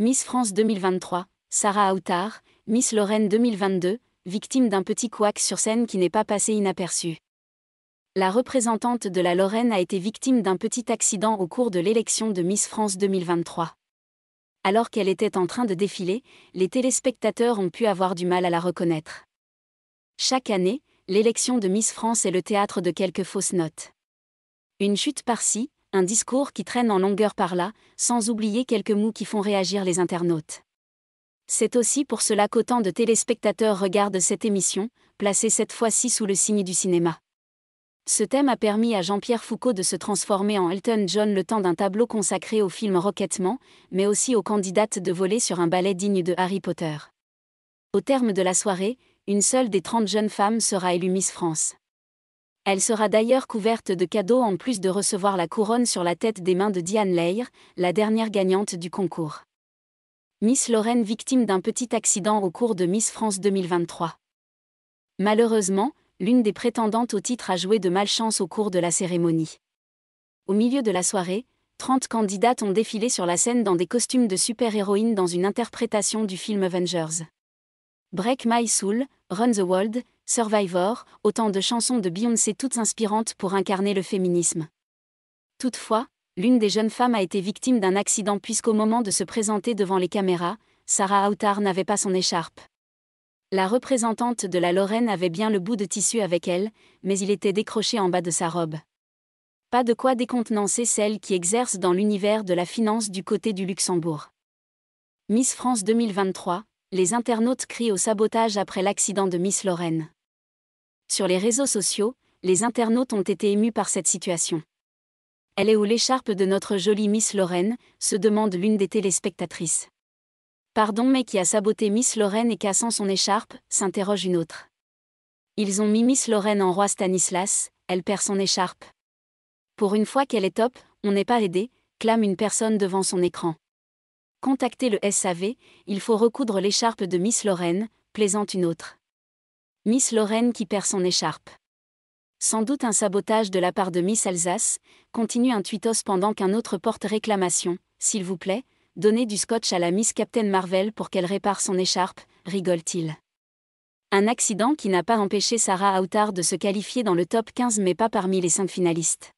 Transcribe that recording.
Miss France 2023, Sarah Autard, Miss Lorraine 2022, victime d'un petit couac sur scène qui n'est pas passé inaperçu. La représentante de la Lorraine a été victime d'un petit accident au cours de l'élection de Miss France 2023. Alors qu'elle était en train de défiler, les téléspectateurs ont pu avoir du mal à la reconnaître. Chaque année, l'élection de Miss France est le théâtre de quelques fausses notes. Une chute par-ci, un discours qui traîne en longueur par-là, sans oublier quelques mots qui font réagir les internautes. C'est aussi pour cela qu'autant de téléspectateurs regardent cette émission, placée cette fois-ci sous le signe du cinéma. Ce thème a permis à Jean-Pierre Foucault de se transformer en Elton John le temps d'un tableau consacré au film Rocketman, mais aussi aux candidates de voler sur un ballet digne de Harry Potter. Au terme de la soirée, une seule des 30 jeunes femmes sera élue Miss France. Elle sera d'ailleurs couverte de cadeaux en plus de recevoir la couronne sur la tête des mains de Diane Lair, la dernière gagnante du concours. Miss Lorraine victime d'un petit accident au cours de Miss France 2023. Malheureusement, l'une des prétendantes au titre a joué de malchance au cours de la cérémonie. Au milieu de la soirée, 30 candidates ont défilé sur la scène dans des costumes de super-héroïnes dans une interprétation du film Avengers. Break My Soul, Run the World, Survivor, autant de chansons de Beyoncé toutes inspirantes pour incarner le féminisme. Toutefois, l'une des jeunes femmes a été victime d'un accident puisqu'au moment de se présenter devant les caméras, Sarah Autard n'avait pas son écharpe. La représentante de la Lorraine avait bien le bout de tissu avec elle, mais il était décroché en bas de sa robe. Pas de quoi décontenancer celle qui exerce dans l'univers de la finance du côté du Luxembourg. Miss France 2023, les internautes crient au sabotage après l'accident de Miss Lorraine. Sur les réseaux sociaux, les internautes ont été émus par cette situation. Elle est où l'écharpe de notre jolie Miss Lorraine, se demande l'une des téléspectatrices. Pardon, mais qui a saboté Miss Lorraine et cassant son écharpe, s'interroge une autre. Ils ont mis Miss Lorraine en roi Stanislas, elle perd son écharpe. Pour une fois qu'elle est top, on n'est pas aidé, clame une personne devant son écran. Contactez le SAV, il faut recoudre l'écharpe de Miss Lorraine, plaisante une autre. Miss Lorraine qui perd son écharpe. Sans doute un sabotage de la part de Miss Alsace, continue un tweetos pendant qu'un autre porte réclamation. S'il vous plaît, donnez du scotch à la Miss Captain Marvel pour qu'elle répare son écharpe, rigole-t-il. Un accident qui n'a pas empêché Sarah Autard de se qualifier dans le top 15 mais pas parmi les 5 finalistes.